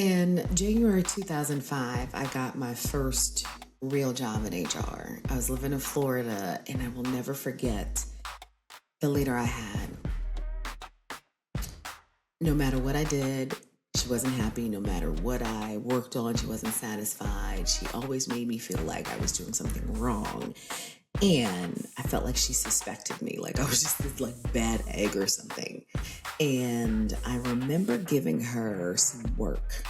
In January 2005, I got my first real job in HR. I was living in Florida, and I will never forget the leader I had. No matter what I did, she wasn't happy. No matter what I worked on, she wasn't satisfied. She always made me feel like I was doing something wrong. And I felt like she suspected me, like I was just this bad egg or something. And I remember giving her some work,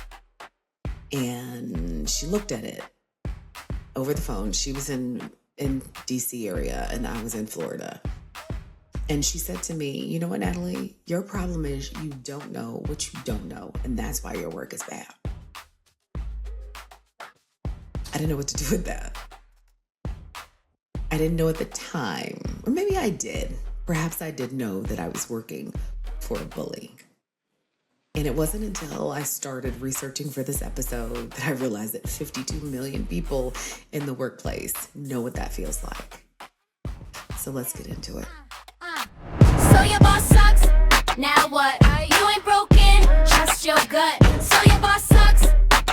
and she looked at it over the phone. She was in DC area, and I was in Florida. And she said to me, "You know what, Natalie? Your problem is you don't know what you don't know, and that's why your work is bad." I didn't know what to do with that. I didn't know at the time, or maybe I did. Perhaps I did know that I was working for a bully. And it wasn't until I started researching for this episode that I realized that 52 million people in the workplace know what that feels like. So let's get into it. So your boss sucks, now what? You ain't broken, trust your gut. So your boss sucks,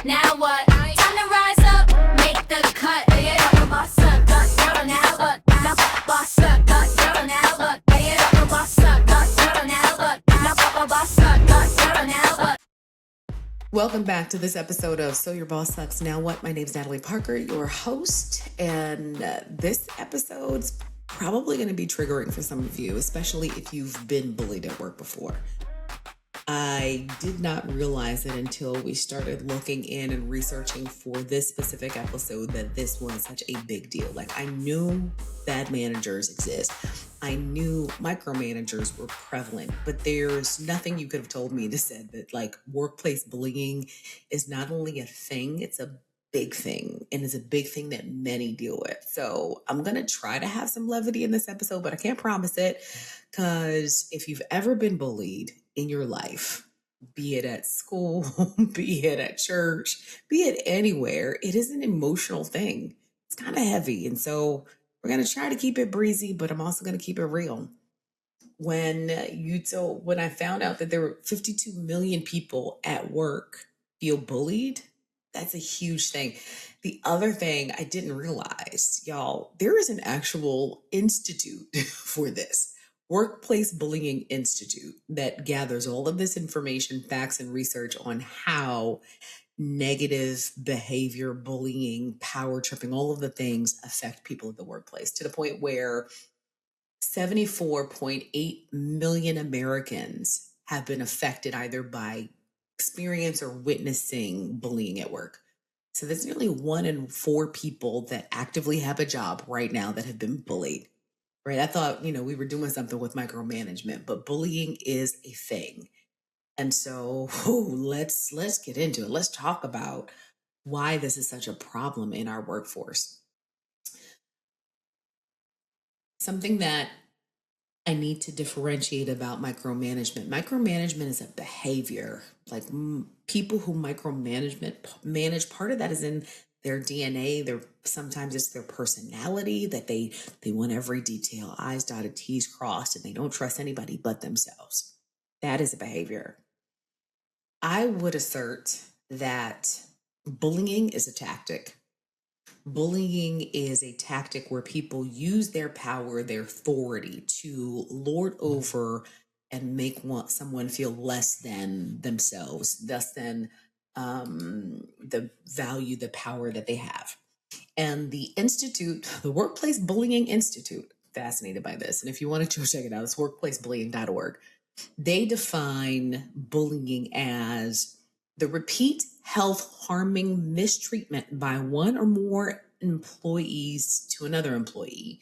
now what? Time to rise up, make the cut. Your boss sucks, now what? Now boss sucks, now what? Your boss sucks, now what? Now boss sucks, now what? Welcome back to this episode of So Your Boss Sucks, Now What? My name's Natalie Parker, your host, and this episode's probably going to be triggering for some of you, especially if you've been bullied at work before. I did not realize it until we started looking in and researching for this specific episode that this was such a big deal. I knew bad managers exist. I knew micromanagers were prevalent, but there's nothing you could have told me that said that workplace bullying is not only a thing, it's a big thing, and it's a big thing that many deal with. So I'm going to try to have some levity in this episode, but I can't promise it, because if you've ever been bullied in your life, be it at school, be it at church, be it anywhere, it is an emotional thing. It's kind of heavy. And so we're going to try to keep it breezy, but I'm also going to keep it real. When I found out that there were 52 million people at work feel bullied, that's a huge thing. The other thing I didn't realize, y'all, there is an actual institute for this. Workplace Bullying Institute that gathers all of this information, facts, and research on how negative behavior, bullying, power tripping, all of the things affect people at the workplace, to the point where 74.8 million Americans have been affected either by experience or witnessing bullying at work. So that's nearly 1 in 4 people that actively have a job right now that have been bullied. Right? I thought, we were doing something with micromanagement, but bullying is a thing. And so let's get into it. Let's talk about why this is such a problem in our workforce. Something that I need to differentiate about micromanagement. Micromanagement is a behavior. People who manage, part of that is in their DNA. Sometimes it's their personality, that they want every detail, I's dotted, T's crossed, and they don't trust anybody but themselves. That is a behavior. I would assert that bullying is a tactic. Bullying is a tactic where people use their power, their authority to lord over and make someone feel less than themselves, less than the value, the power that they have. And the institute, the Workplace Bullying Institute, fascinated by this. And if you want to go check it out, it's workplacebullying.org. They define bullying as the repeat health-harming mistreatment by one or more employees to another employee,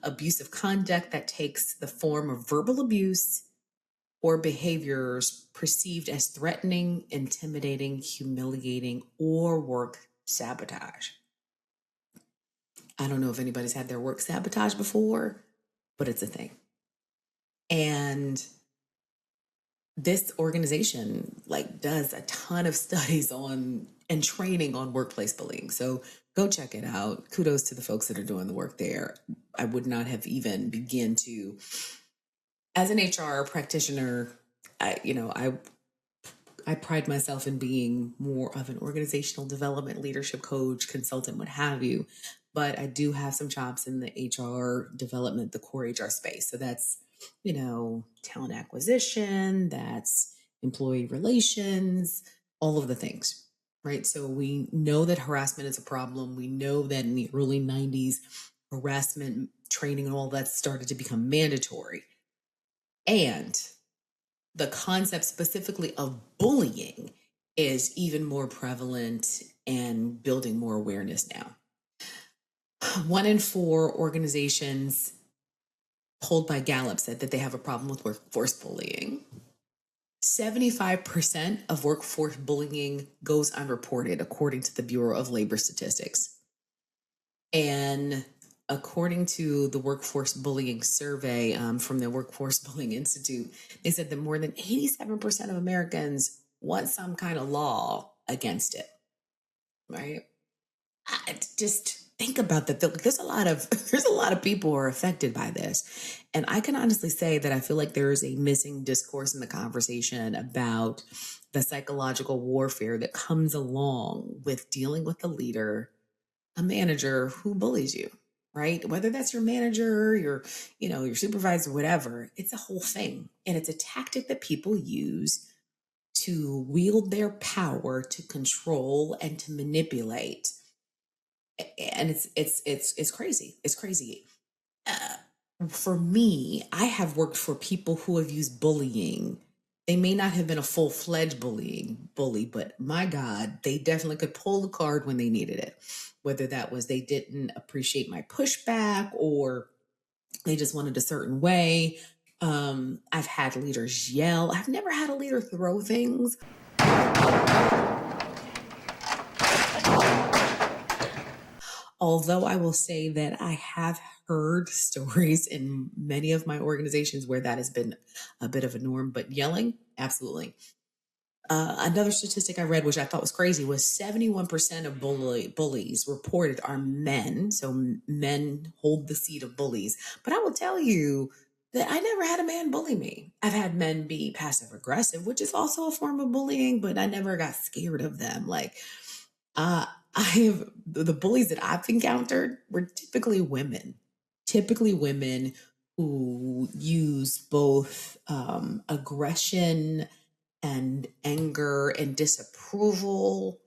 abusive conduct that takes the form of verbal abuse or behaviors perceived as threatening, intimidating, humiliating, or work sabotage. I don't know if anybody's had their work sabotaged before, but it's a thing. And this organization does a ton of studies on and training on workplace bullying. So go check it out. Kudos to the folks that are doing the work there. I would not have even begun to, as an HR practitioner, I I pride myself in being more of an organizational development, leadership coach, consultant, what have you. But I do have some chops in the HR development, the core HR space. So that's, talent acquisition, that's employee relations, all of the things, right? So we know that harassment is a problem. We know that in the early 90s, harassment training and all that started to become mandatory. And the concept specifically of bullying is even more prevalent and building more awareness now. 1 in 4 organizations polled by Gallup said that they have a problem with workforce bullying. 75% of workforce bullying goes unreported, according to the Bureau of Labor Statistics. And according to the workforce bullying survey from the Workforce Bullying Institute, they said that more than 87% of Americans want some kind of law against it, right? I just think about that. There's a lot of people who are affected by this. And I can honestly say that I feel like there is a missing discourse in the conversation about the psychological warfare that comes along with dealing with a leader, a manager who bullies you, right? Whether that's your manager, your supervisor, whatever, it's a whole thing. And it's a tactic that people use to wield their power to control and to manipulate. And it's crazy. It's crazy. For me, I have worked for people who have used bullying. They may not have been a full-fledged bully, but my God, they definitely could pull the card when they needed it. Whether that was they didn't appreciate my pushback or they just wanted a certain way. I've had leaders yell. I've never had a leader throw things. Although I will say that I have heard stories in many of my organizations where that has been a bit of a norm, but yelling, absolutely. Another statistic I read, which I thought was crazy, was 71% of bullies reported are men. So men hold the seat of bullies. But I will tell you that I never had a man bully me. I've had men be passive aggressive, which is also a form of bullying, but I never got scared of them. Uh, I have the bullies that I've encountered were typically women who use both aggression and anger and disapproval,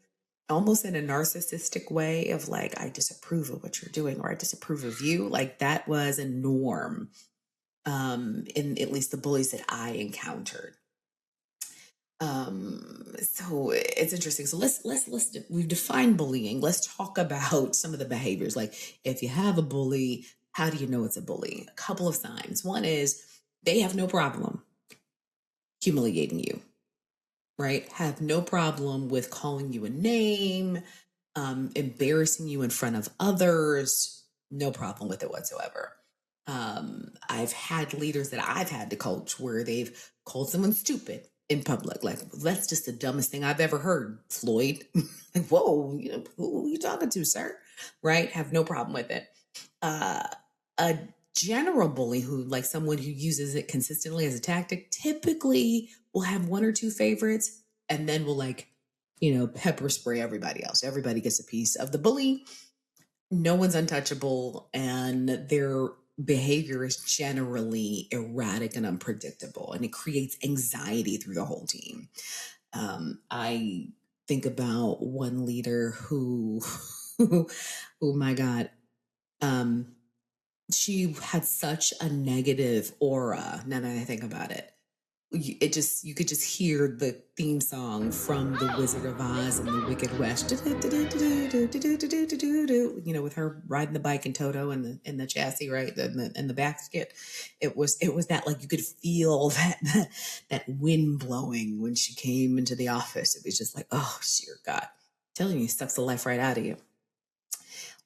almost in a narcissistic way of like, I disapprove of what you're doing or I disapprove of you. Like that was a norm in at least the bullies that I encountered. So it's interesting. So let's we've defined bullying. Let's talk about some of the behaviors. Like if you have a bully, how do you know it's a bully? A couple of signs. One is they have no problem humiliating you, right? Have no problem with calling you a name, embarrassing you in front of others. No problem with it whatsoever. I've had leaders that I've had to coach where they've called someone stupid in public. Like, that's just the dumbest thing I've ever heard, Floyd. Like, whoa, who are you talking to, sir? Right? Have no problem with it. A general bully who, like someone who uses it consistently as a tactic, typically will have 1 or 2 favorites and then will pepper spray everybody else. Everybody gets a piece of the bully. No one's untouchable, and their behavior is generally erratic and unpredictable, and it creates anxiety through the whole team. I think about one leader who, oh my God, she had such a negative aura. Now that I think about it, you could just hear the theme song from The Wizard of Oz and the Wicked West, with her riding the bike and Toto in the chassis, right, in the basket. It was that, like, you could feel that wind blowing when she came into the office. It was just like, oh, dear God, I'm telling you, sucks the life right out of you.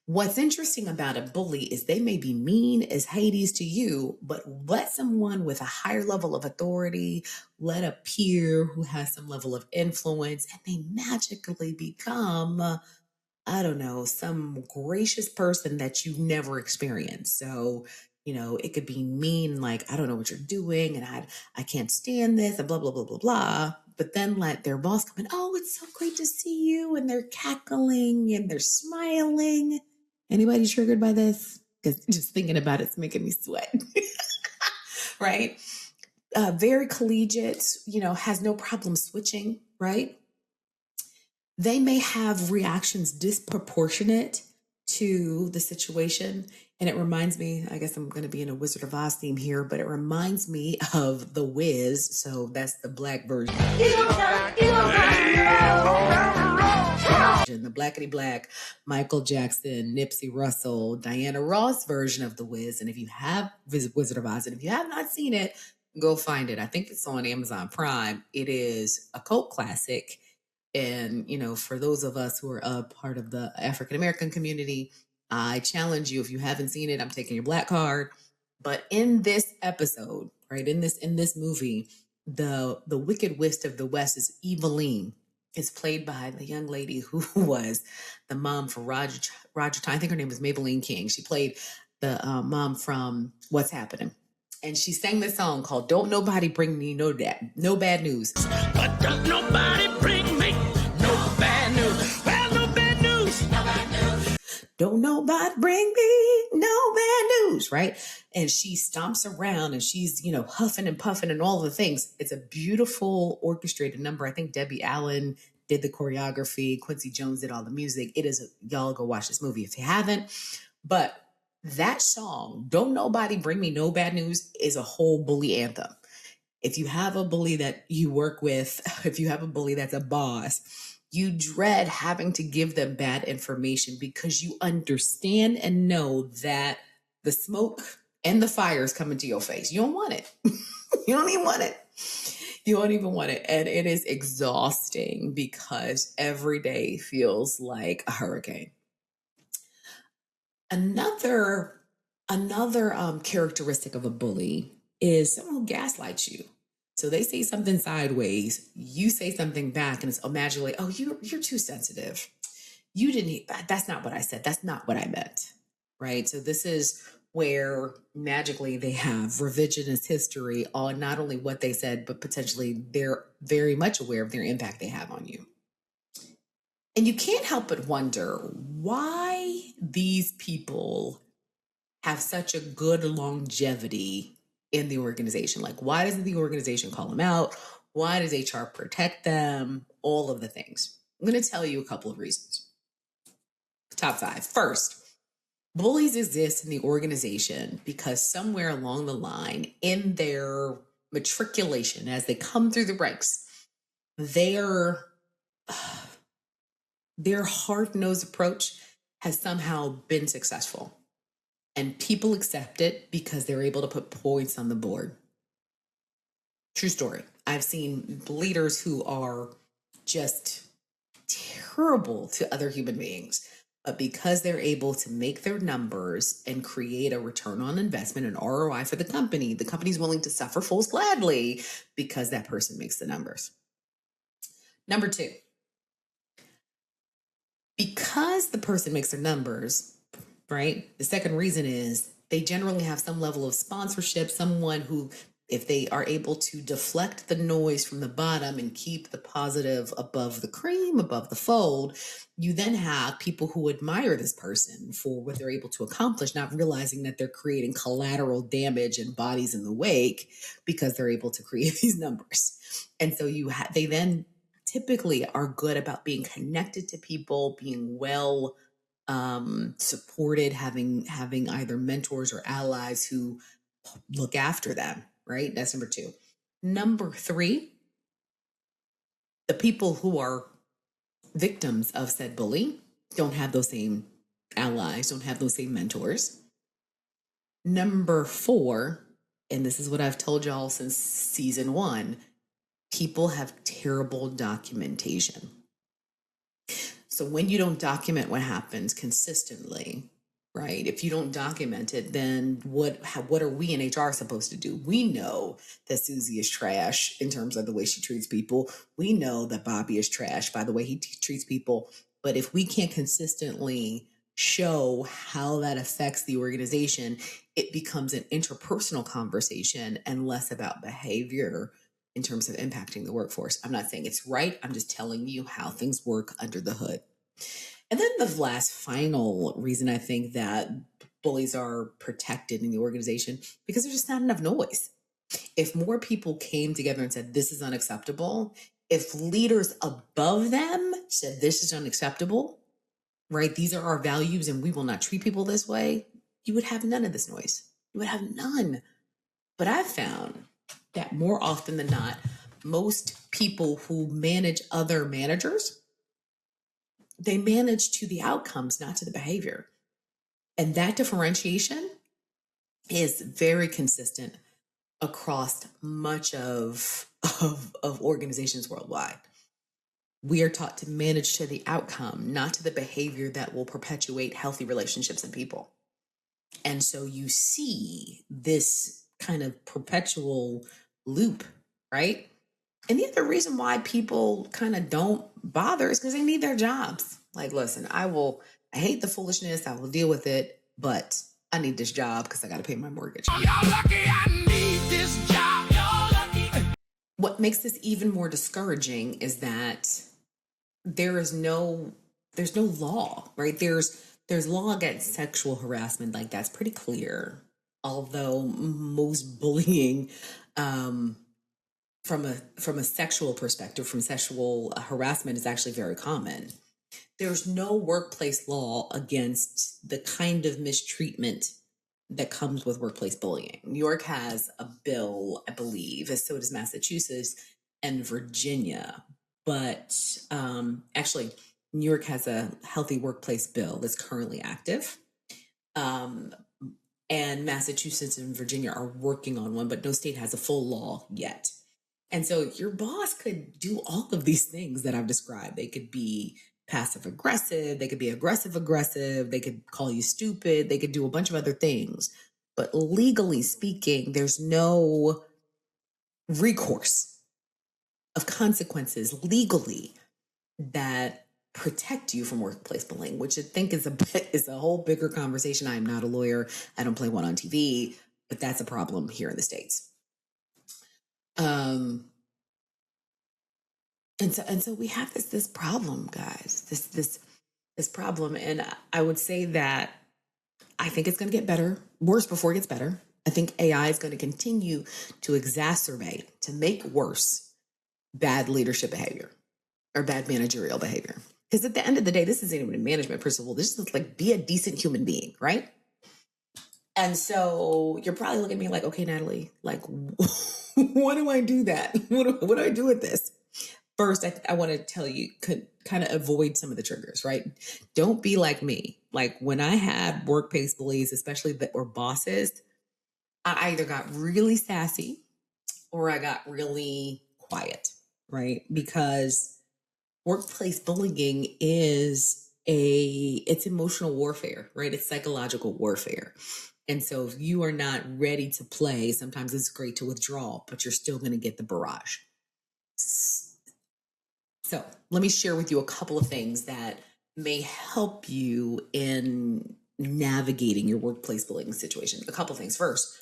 What's interesting about a bully is they may be mean as Hades to you, but let someone with a higher level of authority, let a peer who has some level of influence, and they magically become, I don't know, some gracious person that you've never experienced. So, it could be mean, like, I don't know what you're doing, and I can't stand this, and blah, blah, blah, blah, blah. but then let their boss come in. Oh, it's so great to see you. And they're cackling and they're smiling. Anybody triggered by this? Because just thinking about it's making me sweat. Right? Very collegiate, has no problem switching, right? They may have reactions disproportionate to the situation. And it reminds me, I guess I'm going to be in a Wizard of Oz theme here, but it reminds me of The Wiz. So that's the black version. The blackety black Michael Jackson, Nipsey Russell, Diana Ross version of The Wiz. And if you have Wizard of Oz, and if you have not seen it, go find it. I think it's on Amazon Prime. It is a cult classic. And, for those of us who are a part of the African-American community, I challenge you, if you haven't seen it, I'm taking your black card. But in this episode, right, in this movie, the Wicked Witch of the West is Eveline. It's played by the young lady who was the mom for Roger. I think her name was Maybelline King. She played the mom from What's Happening. And she sang this song called "Don't Nobody Bring Me No Bad News." But don't nobody bring me no bad news. Well, no bad news. No bad news. Don't nobody bring me no bad news, right? And she stomps around and she's, huffing and puffing and all the things. It's a beautiful orchestrated number. I think Debbie Allen did the choreography. Quincy Jones did all the music. Y'all go watch this movie if you haven't. But that song, "Don't Nobody Bring Me No Bad News," is a whole bully anthem. If you have a bully that you work with, if you have a bully that's a boss, you dread having to give them bad information because you understand and know that the smoke and the fire is coming to your face. You don't want it. You don't even want it. You don't even want it. And it is exhausting because every day feels like a hurricane. Another characteristic of a bully is someone who gaslights you. So they say something sideways, you say something back, and it's magically, oh, you're too sensitive. You didn't. That's not what I said. That's not what I meant. Right. So this is where magically they have revisionist history on not only what they said, but potentially they're very much aware of their impact they have on you. And you can't help but wonder why these people have such a good longevity in the organization. Like, why doesn't the organization call them out? Why does HR protect them? All of the things. I'm going to tell you a couple of reasons. Top 5. First, bullies exist in the organization because somewhere along the line in their matriculation, as they come through the ranks, their hard-nosed approach has somehow been successful. And people accept it because they're able to put points on the board. True story. I've seen leaders who are just terrible to other human beings, but because they're able to make their numbers and create a return on investment, an ROI for the company's willing to suffer fools gladly because that person makes the numbers. Number 2, because the person makes their numbers, right? The second reason is they generally have some level of sponsorship, someone who, if they are able to deflect the noise from the bottom and keep the positive above the cream, above the fold, you then have people who admire this person for what they're able to accomplish, not realizing that they're creating collateral damage and bodies in the wake because they're able to create these numbers. And so they then typically are good about being connected to people, being well supported, having either mentors or allies who look after them, right? That's number 2. Number 3, the people who are victims of said bully don't have those same allies, don't have those same mentors. Number 4, and this is what I've told y'all since season 1, people have terrible documentation. So when you don't document what happens consistently, right? If you don't document it, then what are we in HR supposed to do? We know that Susie is trash in terms of the way she treats people. We know that Bobby is trash by the way he treats people. But if we can't consistently show how that affects the organization, it becomes an interpersonal conversation and less about behavior in terms of impacting the workforce. I'm not saying it's right. I'm just telling you how things work under the hood. And then the last final reason I think that bullies are protected in the organization, because there's just not enough noise. If more people came together and said, this is unacceptable, if leaders above them said, this is unacceptable, right? These are our values and we will not treat people this way, you would have none of this noise. You would have none. But I've found that more often than not, most people who manage other managers, they manage to the outcomes, not to the behavior. And that differentiation is very consistent across much of organizations worldwide. We are taught to manage to the outcome, not to the behavior that will perpetuate healthy relationships in people. And so you see this kind of perpetual loop, right? And the other reason why people kind of don't bother is because they need their jobs. Like, listen, I hate the foolishness, I will deal with it, but I need this job because I got to pay my mortgage. Y'all lucky I need this job. Y'all lucky. What makes this even more discouraging is that there's no law, right? There's law against sexual harassment, like that's pretty clear. Although most bullying, from a sexual perspective, from sexual harassment, is actually very common. There's no workplace law against the kind of mistreatment that comes with workplace bullying. New York has a bill, I believe, as so does Massachusetts and Virginia. But actually, New York has a healthy workplace bill that's currently active. And Massachusetts and Virginia are working on one, but no state has a full law yet. And so your boss could do all of these things that I've described. They could be passive aggressive, they could be aggressive, they could call you stupid, they could do a bunch of other things. But legally speaking, there's no recourse of consequences legally that protect you from workplace bullying, which I think is a whole bigger conversation. I am not a lawyer. I don't play one on TV, but that's a problem here in the States. And so we have this problem, guys, this problem. And I would say that I think it's going to get worse before it gets better. I think AI is going to continue to exacerbate, to make worse bad leadership behavior or bad managerial behavior. Because at the end of the day, this isn't even a management principle. This is like, be a decent human being, right? And so you're probably looking at me like, okay, Natalie, like, what do I do that? What do I do with this? First, I want to tell you, could kind of avoid some of the triggers, right? Don't be like me. Like when I had workplace bullies, especially that were bosses, I either got really sassy or I got really quiet, right? Because workplace bullying it's emotional warfare, right? It's psychological warfare. And so if you are not ready to play, sometimes it's great to withdraw, but you're still going to get the barrage. So let me share with you a couple of things that may help you in navigating your workplace bullying situation. A couple of things. First,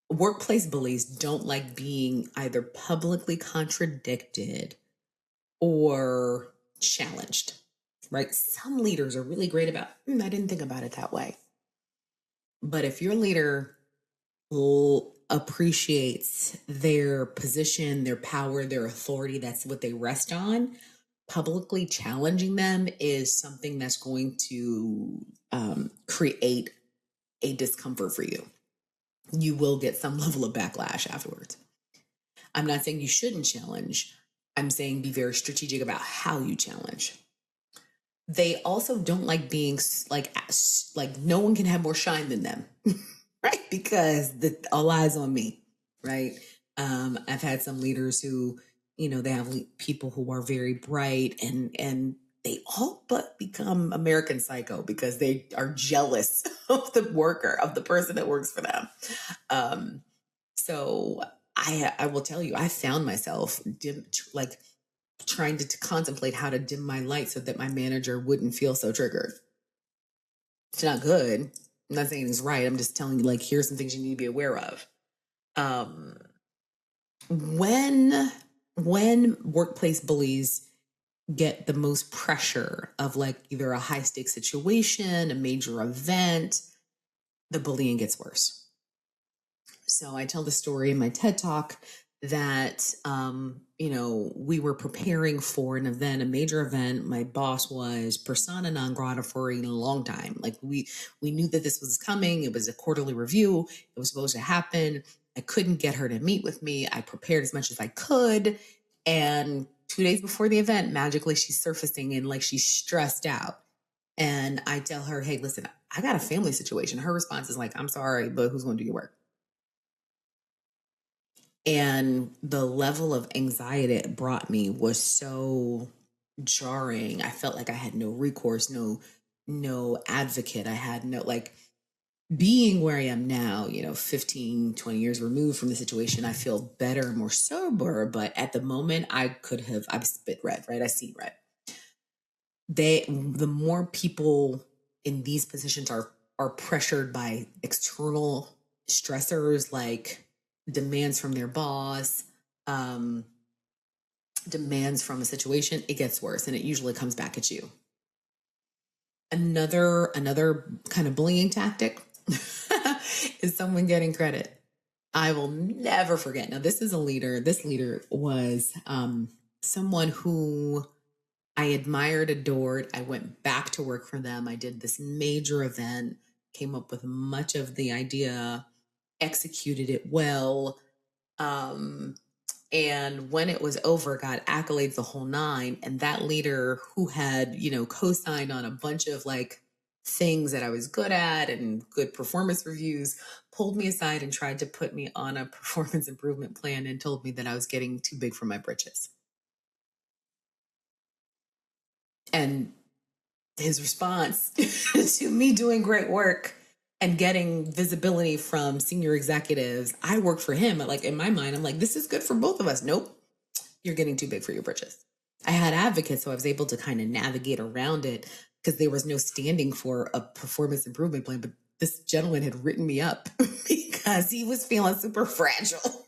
workplace bullies don't like being either publicly contradicted or challenged, right? Some leaders are really great about, I didn't think about it that way. But if your leader appreciates their position, their power, their authority, that's what they rest on, publicly challenging them is something that's going to create a discomfort for you. You will get some level of backlash afterwards. I'm not saying you shouldn't challenge. I'm saying be very strategic about how you challenge. They also don't like being like no one can have more shine than them, right? Because all eyes on me, right? I've had some leaders who, they have people who are very bright and they all but become American Psycho because they are jealous of the person that works for them. So I will tell you, I found myself trying to contemplate how to dim my light so that my manager wouldn't feel so triggered. It's not good. I'm not saying it's right. I'm just telling you, here's some things you need to be aware of. when workplace bullies get the most pressure of like either a high stakes situation, a major event, the bullying gets worse. So I tell the story in my TED talk that we were preparing for an event, a major event. My boss was persona non grata for a long time. Like we knew that this was coming. It was a quarterly review. It was supposed to happen. I couldn't get her to meet with me. I prepared as much as I could. And 2 days before the event, magically she's surfacing and like she's stressed out. And I tell her, hey, listen, I got a family situation. Her response is like, I'm sorry, but who's going to do your work? And the level of anxiety it brought me was so jarring. I felt like I had no recourse, no advocate. I had no like being where I am now, 15, 20 years removed from the situation, I feel better, more sober. But at the moment I spit red, right? I see red. The more people in these positions are pressured by external stressors like demands from their boss, demands from a situation, it gets worse and it usually comes back at you. Another kind of bullying tactic is someone getting credit. I will never forget. Now, this is a leader. This leader was someone who I admired, adored. I went back to work for them. I did this major event, came up with much of the idea, executed it well. And when it was over, got accolades the whole nine. And that leader who had, co-signed on a bunch of like things that I was good at and good performance reviews, pulled me aside and tried to put me on a performance improvement plan and told me that I was getting too big for my britches. And his response to me doing great work and getting visibility from senior executives, I worked for him. Like in my mind, I'm like, this is good for both of us. Nope, you're getting too big for your britches. I had advocates, so I was able to kind of navigate around it because there was no standing for a performance improvement plan. But this gentleman had written me up because he was feeling super fragile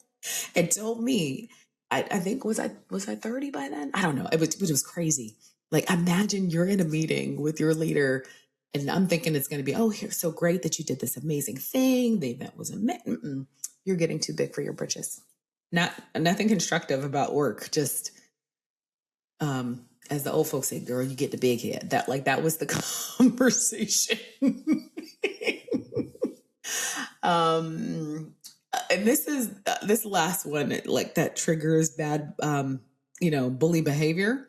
and told me, I think was I 30 by then? I don't know. It was crazy. Like imagine you're in a meeting with your leader and I'm thinking it's going to be, oh, here, so great that you did this amazing thing. The event was amazing. You're getting too big for your britches. Nothing constructive about work. Just, as the old folks say, girl, you get the big head. That was the conversation. And this last one, like that triggers bad, bully behavior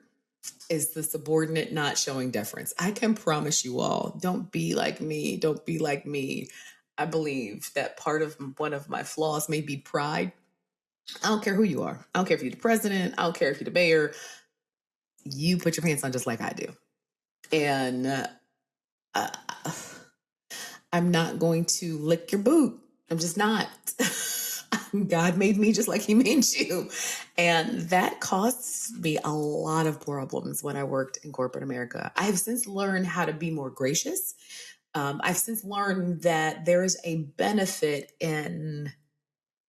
is the subordinate not showing deference. I can promise you all, don't be like me. Don't be like me. I believe that part of one of my flaws may be pride. I don't care who you are. I don't care if you're the president. I don't care if you're the mayor. You put your pants on just like I do. And I'm not going to lick your boot. I'm just not. God made me just like he made you. And that costs me a lot of problems when I worked in corporate America. I have since learned how to be more gracious. I've since learned that there is a benefit in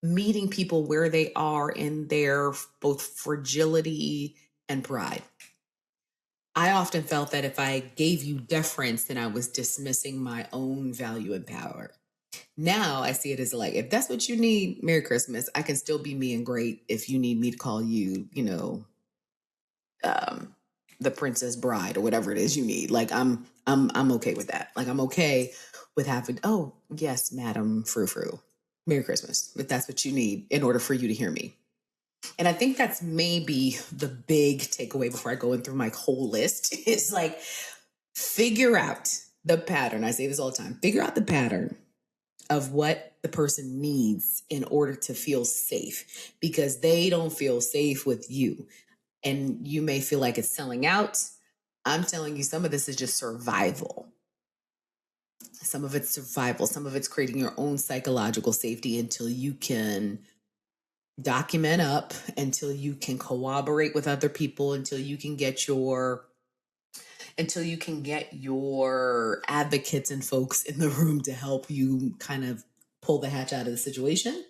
meeting people where they are in their both fragility and pride. I often felt that if I gave you deference, then I was dismissing my own value and power. Now I see it as like, if that's what you need, Merry Christmas. I can still be me and great if you need me to call you, the princess bride or whatever it is you need. Like I'm okay with that. Like I'm okay with having, oh yes, Madam Frou Frou. Merry Christmas, if that's what you need in order for you to hear me. And I think that's maybe the big takeaway before I go in through my whole list is like, figure out the pattern. I say this all the time. Figure out the pattern of what the person needs in order to feel safe, because they don't feel safe with you. And you may feel like it's selling out. I'm telling you, some of this is just survival. Some of it's survival. Some of it's creating your own psychological safety until you can document up, until you can cooperate with other people, until you can get your advocates and folks in the room to help you kind of pull the hatch out of the situation.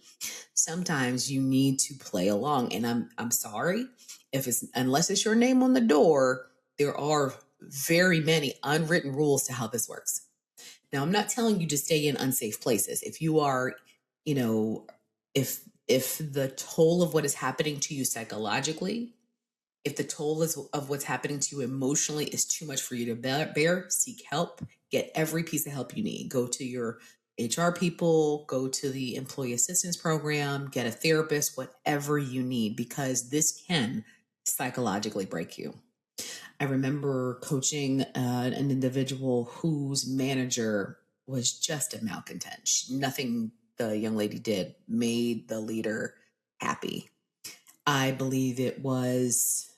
Sometimes you need to play along. And I'm sorry if it's unless it's your name on the door, there are very many unwritten rules to how this works. Now, I'm not telling you to stay in unsafe places. If you are, you know, if the toll of what is happening to you psychologically, if the toll of what's happening to you emotionally is too much for you to bear, seek help. Get every piece of help you need. Go to your HR people, go to the employee assistance program, get a therapist, whatever you need, because this can psychologically break you. I remember coaching an individual whose manager was just a malcontent. Nothing the young lady did made the leader happy. I believe it was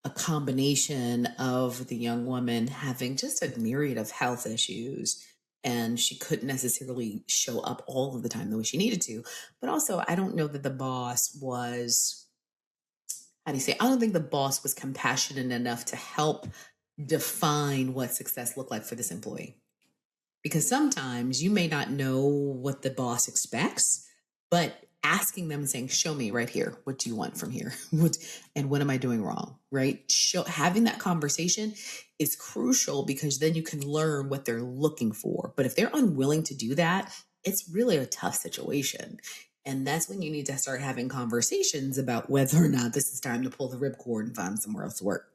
a combination of the young woman having just a myriad of health issues, and she couldn't necessarily show up all of the time the way she needed to. But also, I don't know that the boss was, how do you say, I don't think the boss was compassionate enough to help define what success looked like for this employee. Because sometimes you may not know what the boss expects, but asking them and saying, show me right here, what do you want from here? And what am I doing wrong? Right? Having that conversation is crucial, because then you can learn what they're looking for. But if they're unwilling to do that, it's really a tough situation. And that's when you need to start having conversations about whether or not this is time to pull the ripcord and find somewhere else to work.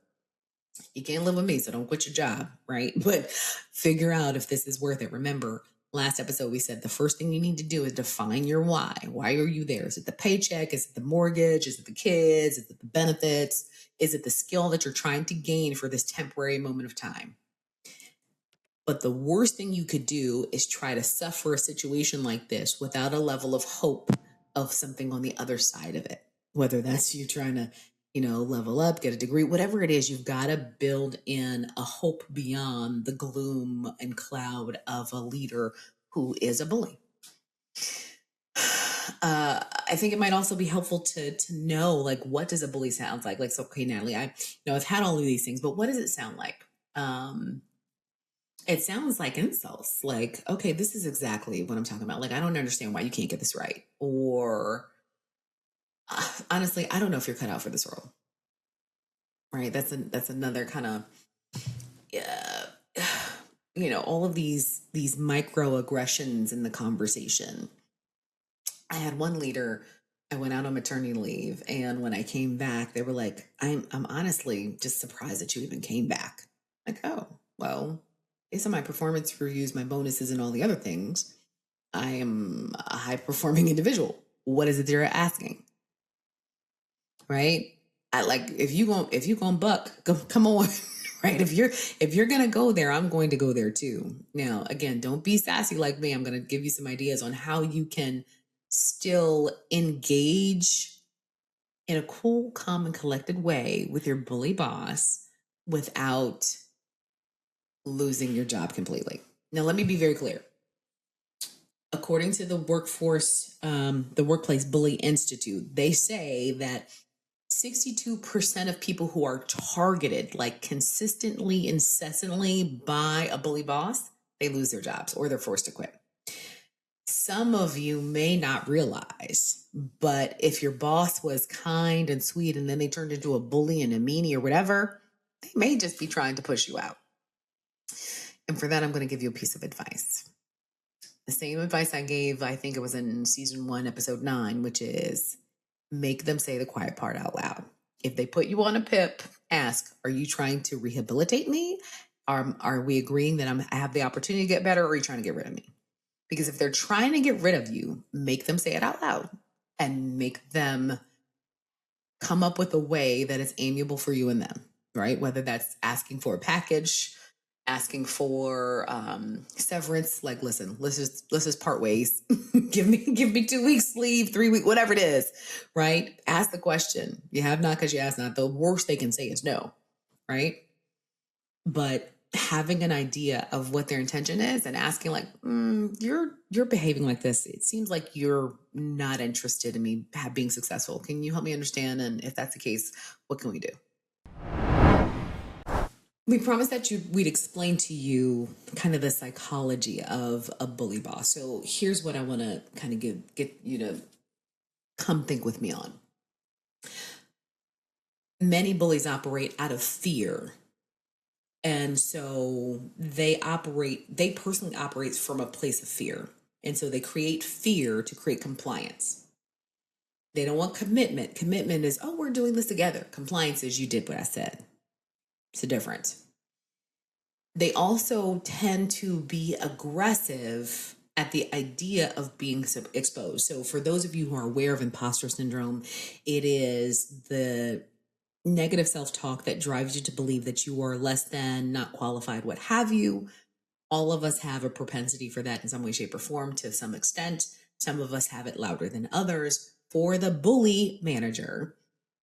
You can't live with me, so don't quit your job, right? But figure out if this is worth it. Remember, last episode we said the first thing you need to do is define your why. Why are you there? Is it the paycheck? Is it the mortgage? Is it the kids? Is it the benefits? Is it the skill that you're trying to gain for this temporary moment of time? But the worst thing you could do is try to suffer a situation like this without a level of hope of something on the other side of it. Whether that's you trying to, level up, get a degree, whatever it is, you've got to build in a hope beyond the gloom and cloud of a leader who is a bully. I think it might also be helpful to know, like, what does a bully sound like? Like, so, okay, Natalie, I've had all of these things, but what does it sound like? It sounds like insults. Like, okay, this is exactly what I'm talking about. Like, I don't understand why you can't get this right. Or honestly, I don't know if you're cut out for this role. Right? That's another kind of, all of these microaggressions in the conversation. I had one leader. I went out on maternity leave, and when I came back, they were like, "I'm honestly just surprised that you even came back." Like, oh, well, based on my performance reviews, my bonuses, and all the other things, I am a high performing individual. What is it they're asking? Right? I like, if you gonna buck, come on. Right? If you're gonna go there, I'm going to go there too. Now, again, don't be sassy like me. I'm gonna give you some ideas on how you can still engage in a cool, calm, and collected way with your bully boss without losing your job completely. Now, let me be very clear. According to the Workplace Bully Institute, they say that 62% of people who are targeted, like consistently, incessantly by a bully boss, they lose their jobs or they're forced to quit. Some of you may not realize, but if your boss was kind and sweet and then they turned into a bully and a meanie or whatever, they may just be trying to push you out. And for that, I'm going to give you a piece of advice. The same advice I gave, I think it was in season 1, episode 9, which is make them say the quiet part out loud. If they put you on a PIP, ask, are you trying to rehabilitate me? Are we agreeing that I have the opportunity to get better, or are you trying to get rid of me? Because if they're trying to get rid of you, make them say it out loud and make them come up with a way that is amiable for you and them, right? Whether that's asking for a package, asking for severance, like, listen, let's just part ways. give me 2 weeks leave, 3 weeks, whatever it is, right? Ask the question. You have not because you ask not. The worst they can say is no, right? But having an idea of what their intention is and asking, like, you're behaving like this. It seems like you're not interested in me being successful. Can you help me understand? And if that's the case, what can we do? We promised that we'd explain to you kind of the psychology of a bully boss. So here's what I want to kind of get you to come think with me on. Many bullies operate out of fear. And so they personally operate from a place of fear. And so they create fear to create compliance. They don't want commitment. Commitment is, oh, we're doing this together. Compliance is, you did what I said. It's a difference. They also tend to be aggressive at the idea of being exposed. So for those of you who are aware of imposter syndrome, it is the negative self-talk that drives you to believe that you are less than, not qualified, what have you. All of us have a propensity for that in some way, shape, or form to some extent. Some of us have it louder than others. For the bully manager,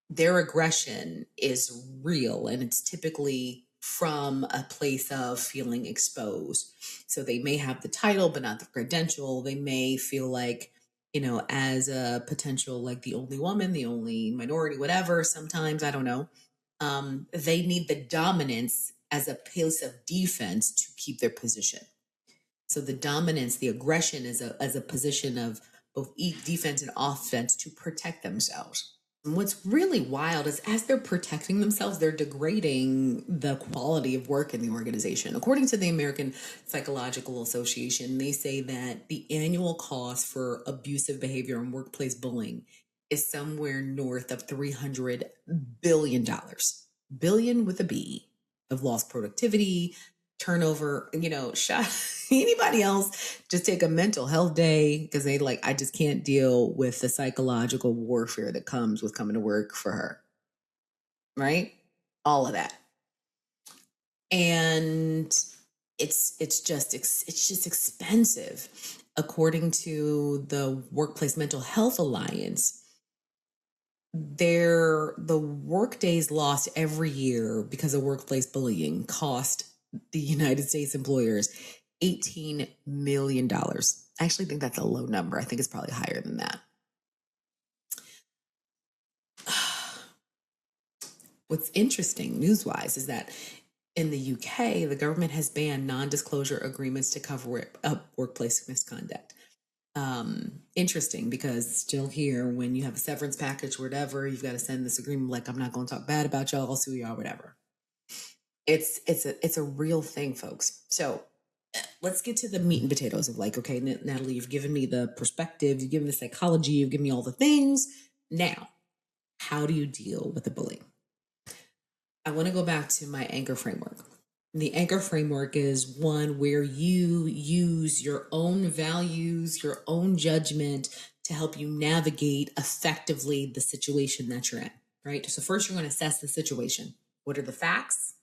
their aggression is real, and it's typically from a place of feeling exposed. So they may have the title, but not the credential. They may feel like, as a potential, like the only woman, the only minority, whatever, sometimes, I don't know. They need the dominance as a place of defense to keep their position. So the dominance, the aggression is as a position of both defense and offense to protect themselves. And what's really wild is as they're protecting themselves, they're degrading the quality of work in the organization. According to the American Psychological Association, they say that the annual cost for abusive behavior and workplace bullying is somewhere north of $300 billion. Billion with a B, of lost productivity, turnover, anybody else just take a mental health day because they I just can't deal with the psychological warfare that comes with coming to work for her. Right? All of that. And it's just expensive. According to the Workplace Mental Health Alliance, the work days lost every year because of workplace bullying cost the United States employers $18 million. I actually think that's a low number. I think it's probably higher than that. What's interesting news-wise is that in the UK, the government has banned non-disclosure agreements to cover up workplace misconduct. Interesting, because still here, when you have a severance package or whatever, you've got to send this agreement like, I'm not going to talk bad about y'all, I'll sue y'all, whatever. It's a real thing, folks. So let's get to the meat and potatoes of okay, Natalie, you've given me the perspective, you've given me the psychology, you've given me all the things. Now, how do you deal with the bullying? I want to go back to my anchor framework. The anchor framework is one where you use your own values, your own judgment to help you navigate effectively the situation that you're in, right? So first you're going to assess the situation. What are the facts?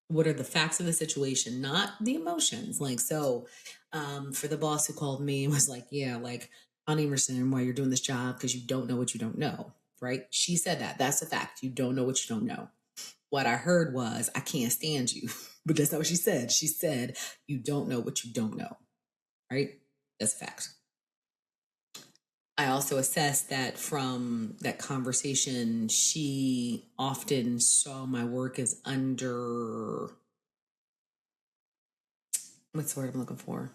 What are the facts of the situation, not the emotions? For the boss who called me and was like, yeah, I don't understand why you're doing this job because you don't know what you don't know, right? She said that. That's a fact. You don't know what you don't know. What I heard was, I can't stand you. But that's not what she said. She said, you don't know what you don't know, right? That's a fact. I also assessed that from that conversation, she often saw my work as under, what's the word I'm looking for?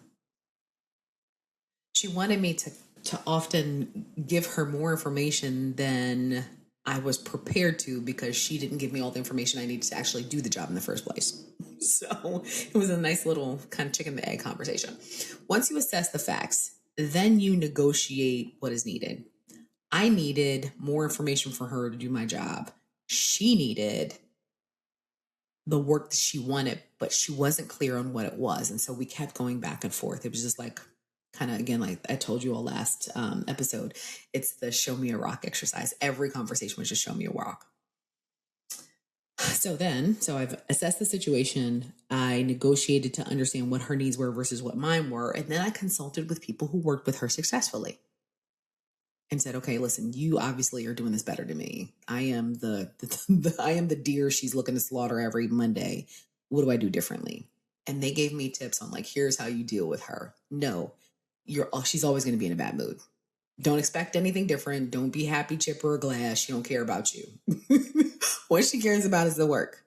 She wanted me to often give her more information than I was prepared to, because she didn't give me all the information I needed to actually do the job in the first place. So it was a nice little kind of chicken and egg conversation. Once you assess the facts, then you negotiate what is needed. I needed more information for her to do my job. She needed the work that she wanted, but she wasn't clear on what it was. And so we kept going back and forth. It was just kind of, again, like I told you all last episode, it's the show me a rock exercise. Every conversation was just show me a rock. So I've assessed the situation. I negotiated to understand what her needs were versus what mine were. And then I consulted with people who worked with her successfully and said, okay, listen, you obviously are doing this better than me. I am I am the deer she's looking to slaughter every Monday. What do I do differently? And they gave me tips on here's how you deal with her. No, she's always going to be in a bad mood. Don't expect anything different. Don't be happy, chipper, or glad. She don't care about you. What she cares about is the work.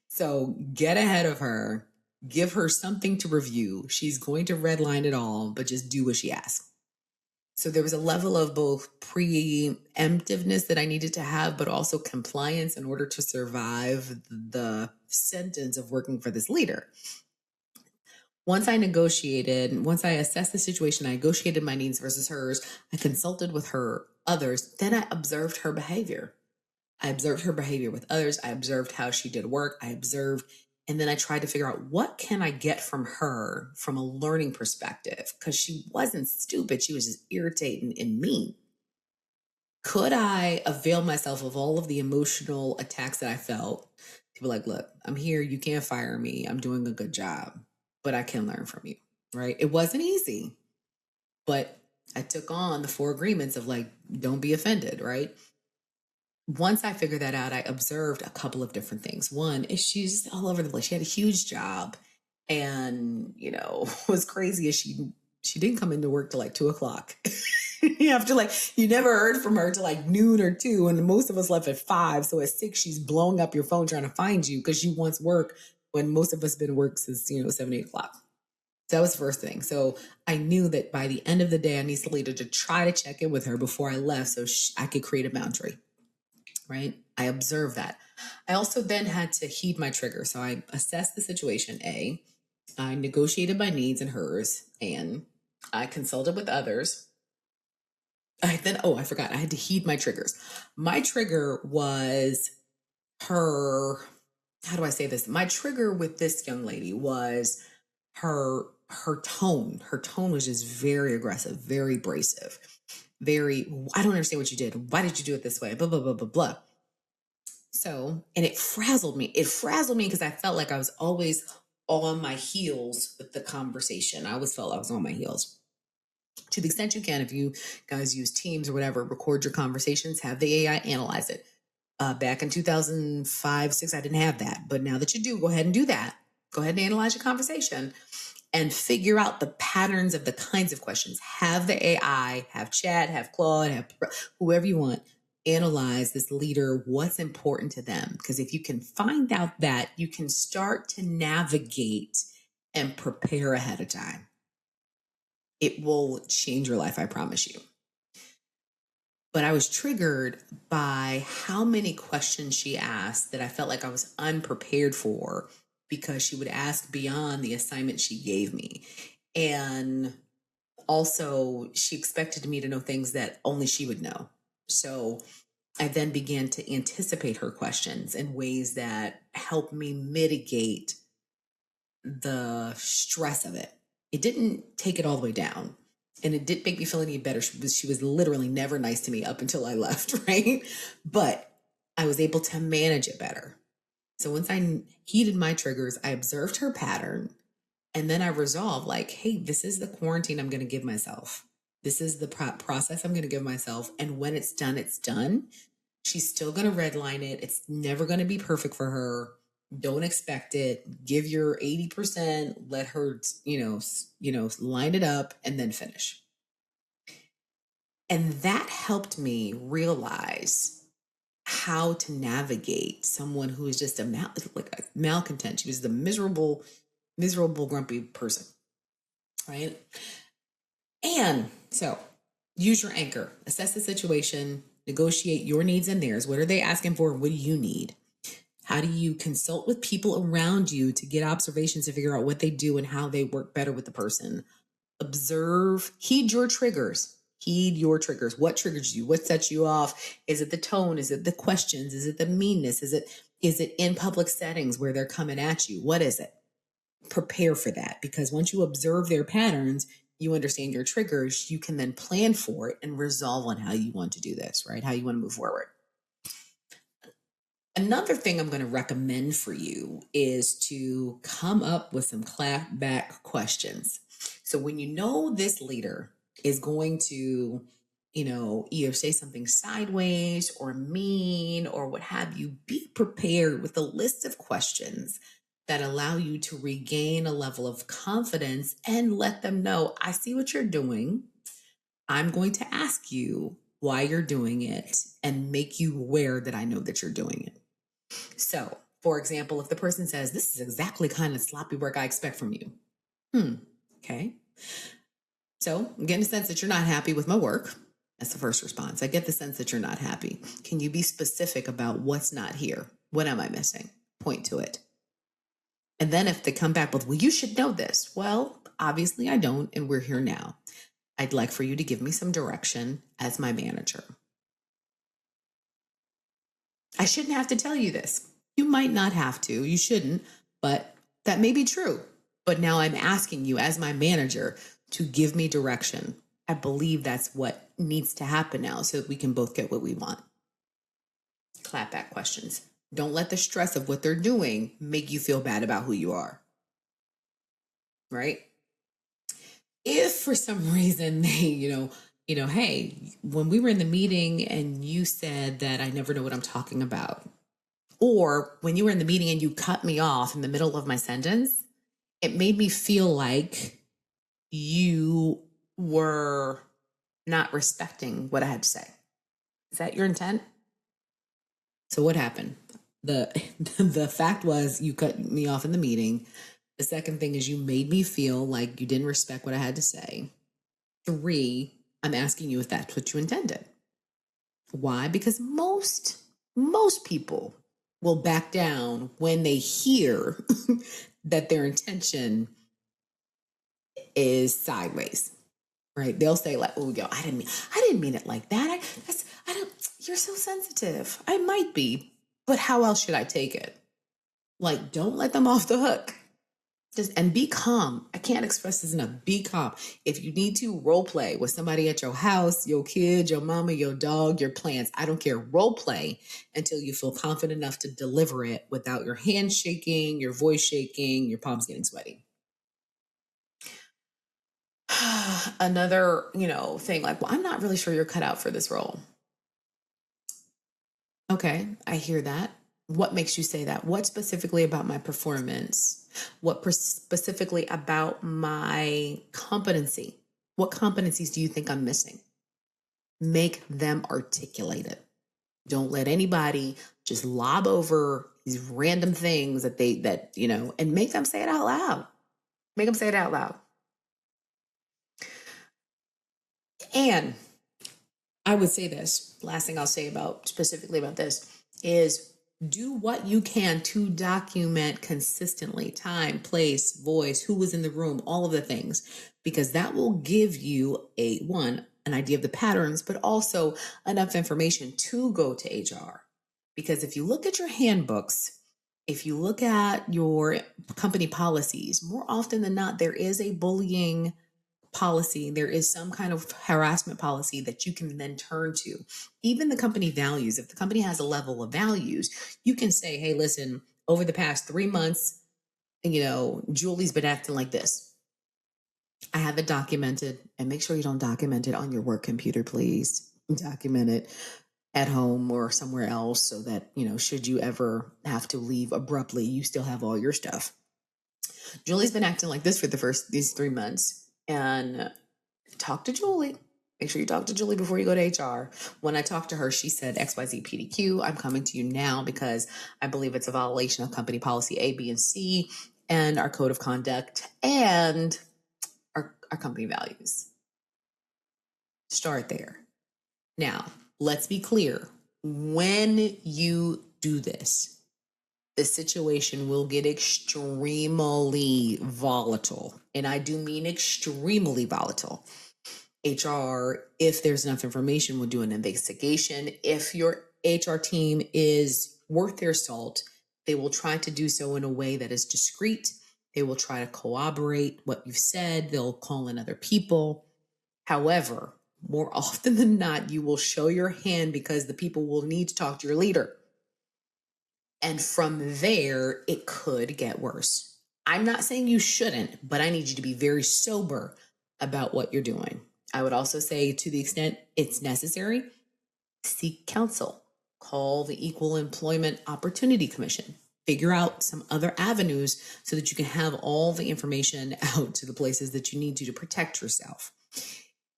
So get ahead of her. Give her something to review. She's going to redline it all, but just do what she asks. So there was a level of both preemptiveness that I needed to have, but also compliance in order to survive the sentence of working for this leader. Once I assessed the situation, I negotiated my needs versus hers, I consulted with her others, then I observed her behavior. I observed her behavior with others. I observed how she did work. And then I tried to figure out what can I get from her from a learning perspective? Because she wasn't stupid. She was just irritating and mean. Could I avail myself of all of the emotional attacks that I felt to be like, look, I'm here. You can't fire me. I'm doing a good job, but I can learn from you, right? It wasn't easy, but I took on the 4 agreements of like, don't be offended, right? Once I figured that out, I observed a couple of different things. One is she's all over the place. She had a huge job, and what's crazy is she didn't come into work till like 2:00. After you never heard from her till like noon or 2, and most of us left at 5. So at 6, she's blowing up your phone trying to find you because she wants work when most of us been at work since 7, 8 o'clock. So that was the first thing. So I knew that by the end of the day, I need Salita to try to check in with her before I left, so I could create a boundary. Right? I observed that. I also then had to heed my trigger. So I assessed the situation. I negotiated my needs and hers, and I consulted with others. I forgot. I had to heed my triggers. My trigger was her. How do I say this? My trigger with this young lady was her tone. Her tone was just very aggressive, very abrasive, very, I don't understand what you did. Why did you do it this way? Blah, blah, blah, blah, blah. So, and it frazzled me. It frazzled me because I felt like I was always on my heels with the conversation. I always felt I was on my heels. To the extent you can, if you guys use Teams or whatever, record your conversations, have the AI analyze it. Back in 2005, 6, I didn't have that. But now that you do, go ahead and do that. Go ahead and analyze your conversation and figure out the patterns of the kinds of questions. Have the AI, have Chat, have Claude, have whoever you want, analyze this leader, what's important to them. Because if you can find out that, you can start to navigate and prepare ahead of time. It will change your life, I promise you. But I was triggered by how many questions she asked that I felt like I was unprepared for, because she would ask beyond the assignment she gave me. And also, she expected me to know things that only she would know. So I then began to anticipate her questions in ways that helped me mitigate the stress of it. It didn't take it all the way down. And it didn't make me feel any better. She was literally never nice to me up until I left, right? But I was able to manage it better. So once I heeded my triggers, I observed her pattern, and then I resolved like, hey, this is the quarantine I'm going to give myself. This is the process I'm going to give myself. And when it's done, it's done. She's still going to redline it. It's never going to be perfect for her. Don't expect it. Give your 80%, let her, line it up and then finish. And that helped me realize how to navigate someone who is just a malcontent. She was the miserable, grumpy person, right? And so use your anchor, assess the situation, negotiate your needs and theirs. What are they asking for? What do you need? How do you consult with people around you to get observations to figure out what they do and how they work better with the person? Observe, heed your triggers. Heed your triggers. What triggers you? What sets you off? Is it the tone? Is it the questions? Is it the meanness? Is it in public settings where they're coming at you? What is it? Prepare for that, because once you observe their patterns, you understand your triggers, you can then plan for it and resolve on how you want to do this, right? How you want to move forward. Another thing I'm going to recommend for you is to come up with some clapback questions. So when you know this leader is going to, either say something sideways or mean or what have you, be prepared with a list of questions that allow you to regain a level of confidence and let them know, I see what you're doing. I'm going to ask you why you're doing it and make you aware that I know that you're doing it. So, for example, if the person says, this is exactly kind of sloppy work I expect from you. Okay. So I'm getting a sense that you're not happy with my work. That's the first response. I get the sense that you're not happy. Can you be specific about what's not here? What am I missing? Point to it. And then if they come back with, well, you should know this. Well, obviously I don't, and we're here now. I'd like for you to give me some direction as my manager. I shouldn't have to tell you this. You might not have to, you shouldn't, but that may be true. But now I'm asking you as my manager to give me direction. I believe that's what needs to happen now so that we can both get what we want. Clapback questions. Don't let the stress of what they're doing make you feel bad about who you are. Right? If for some reason they, hey, when we were in the meeting and you said that I never know what I'm talking about, or when you were in the meeting and you cut me off in the middle of my sentence, it made me feel like you were not respecting what I had to say. Is that your intent? So what happened? The fact was you cut me off in the meeting. The second thing is you made me feel like you didn't respect what I had to say. 3, I'm asking you if that's what you intended. Why? Because most people will back down when they hear that their intention is sideways, right? They'll say like, "Oh, yo, I didn't mean it like that. You're so sensitive. I might be, but how else should I take it?" Like, don't let them off the hook. And be calm. I can't express this enough. Be calm. If you need to role play with somebody at your house, your kid, your mama, your dog, your plants, I don't care. Role play until you feel confident enough to deliver it without your hands shaking, your voice shaking, your palms getting sweaty. Another, thing like, well, I'm not really sure you're cut out for this role. Okay, I hear that. What makes you say that? What specifically about my performance? What specifically about my competency? What competencies do you think I'm missing? Make them articulate it. Don't let anybody just lob over these random things that and make them say it out loud. Make them say it out loud. And I would say this, last thing I'll say specifically about this is do what you can to document consistently time, place, voice, who was in the room, all of the things, because that will give you an idea of the patterns, but also enough information to go to HR. Because if you look at your handbooks, if you look at your company policies, more often than not, there is a bullying policy, there is some kind of harassment policy that you can then turn to. Even the company values, if the company has a level of values, you can say, hey, listen, over the past 3 months, Julie's been acting like this. I have it documented, and make sure you don't document it on your work computer, please. Document it at home or somewhere else so that, should you ever have to leave abruptly, you still have all your stuff. Julie's been acting like this for these 3 months. And talk to Julie. Make sure you talk to Julie before you go to HR. When I talked to her, she said, XYZ PDQ, I'm coming to you now because I believe it's a violation of company policy A, B, and C, and our code of conduct, and our company values. Start there. Now, let's be clear. When you do this, the situation will get extremely volatile. And I do mean extremely volatile. HR, if there's enough information, will do an investigation. If your HR team is worth their salt, they will try to do so in a way that is discreet. They will try to corroborate what you've said. They'll call in other people. However, more often than not, you will show your hand because the people will need to talk to your leader. And from there, it could get worse. I'm not saying you shouldn't, but I need you to be very sober about what you're doing. I would also say, to the extent it's necessary, seek counsel. Call the Equal Employment Opportunity Commission. Figure out some other avenues so that you can have all the information out to the places that you need to protect yourself.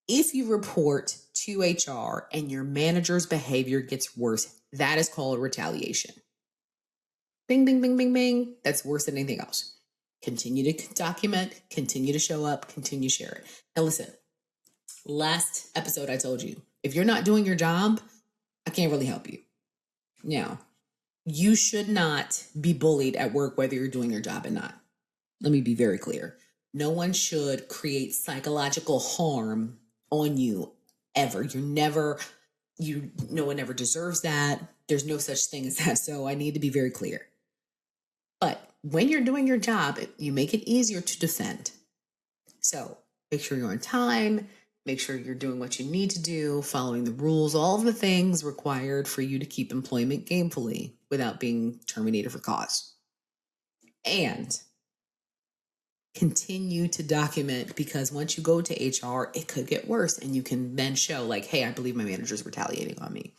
If you report to HR and your manager's behavior gets worse, that is called retaliation. Bing, bing, bing, bing, bing. That's worse than anything else. Continue to document, continue to show up, continue to share it. Now listen, Last episode, I told you, if you're not doing your job, I can't really help you. Now, you should not be bullied at work, whether you're doing your job or not. Let me be very clear. No one should create psychological harm on you ever. No one ever deserves that. There's no such thing as that. So I need to be very clear. But when you're doing your job, you make it easier to defend. So make sure you're on time. Make sure you're doing what you need to do, following the rules, all of the things required for you to keep employment gainfully without being terminated for cause. And continue to document, because once you go to HR, it could get worse, and you can then show like, hey, I believe my manager's retaliating on me.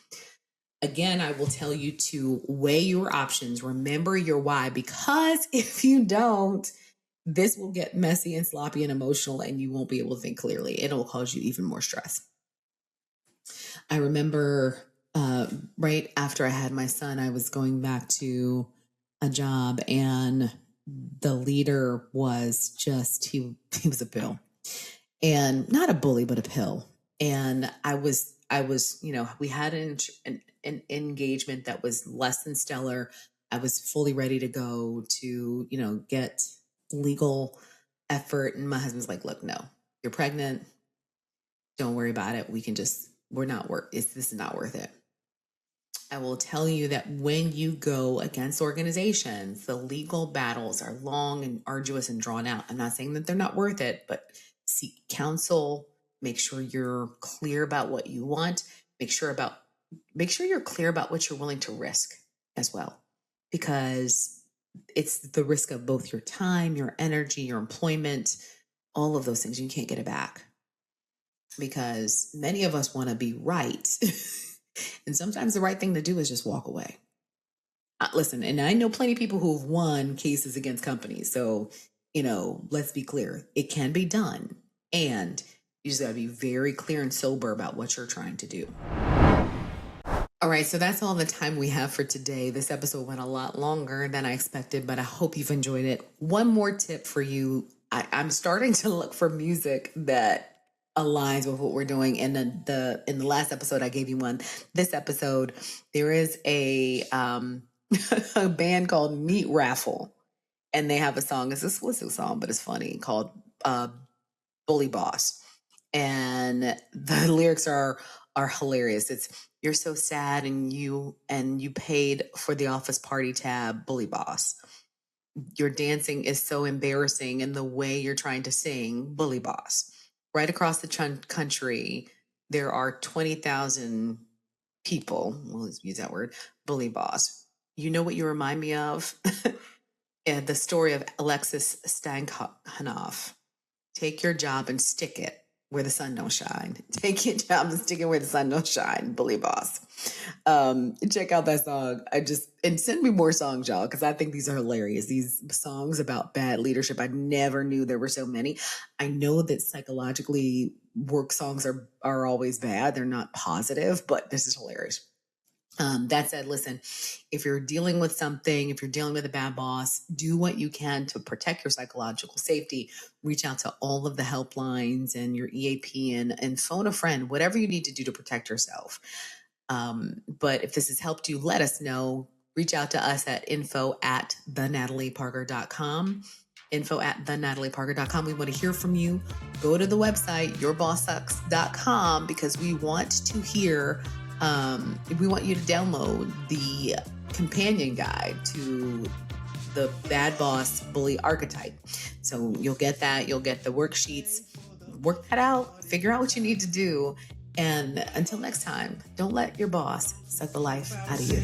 Again, I will tell you to weigh your options. Remember your why, because if you don't, this will get messy and sloppy and emotional, and you won't be able to think clearly. It'll cause you even more stress. I remember right after I had my son, I was going back to a job, and the leader was just, he was a pill, and not a bully, but a pill. And I was, we had an engagement that was less than stellar. I was fully ready to go to, get legal effort. And my husband's like, look, no, you're pregnant. Don't worry about it. this is not worth it. I will tell you that when you go against organizations, the legal battles are long and arduous and drawn out. I'm not saying that they're not worth it, but seek counsel. Make sure you're clear about what you want. Make sure you're clear about what you're willing to risk as well, because it's the risk of both your time, your energy, your employment, all of those things. You can't get it back, because many of us want to be right. And sometimes the right thing to do is just walk away. Listen, and I know plenty of people who've won cases against companies. So, let's be clear. It can be done. And you just got to be very clear and sober about what you're trying to do. All right, so that's all the time we have for today. This episode went a lot longer than I expected, but I hope you've enjoyed it. One more tip for you. I'm starting to look for music that aligns with what we're doing. And in the last episode, I gave you one. This episode, there is a band called Meat Raffle, and they have a song. It's a explicit song, but it's funny, called Bully Boss. And the lyrics are hilarious. It's, you're so sad and you paid for the office party tab, bully boss. Your dancing is so embarrassing, and the way you're trying to sing, bully boss. Right across the country, there are 20,000 people, let's use that word, bully boss. You know what you remind me of? And the story of Alexis Stankoff. Take your job and stick it where the sun don't shine. Take your job and stick it where the sun don't shine, bully boss. Check out that song. And send me more songs, y'all, because I think these are hilarious. These songs about bad leadership. I never knew there were so many. I know that psychologically work songs are always bad. They're not positive, but this is hilarious. That said, listen, if you're dealing with something, if you're dealing with a bad boss, do what you can to protect your psychological safety. Reach out to all of the helplines and your EAP and phone a friend, whatever you need to do to protect yourself. But if this has helped you, let us know. Reach out to us at info@thenatalieparker.com. info@thenatalieparker.com. We want to hear from you. Go to the website, yourbosssucks.com, because we want to hear. We want you to download the companion guide to the bad boss bully archetype. So you'll get that. You'll get the worksheets. Work that out. Figure out what you need to do. And until next time, don't let your boss suck the life out of you.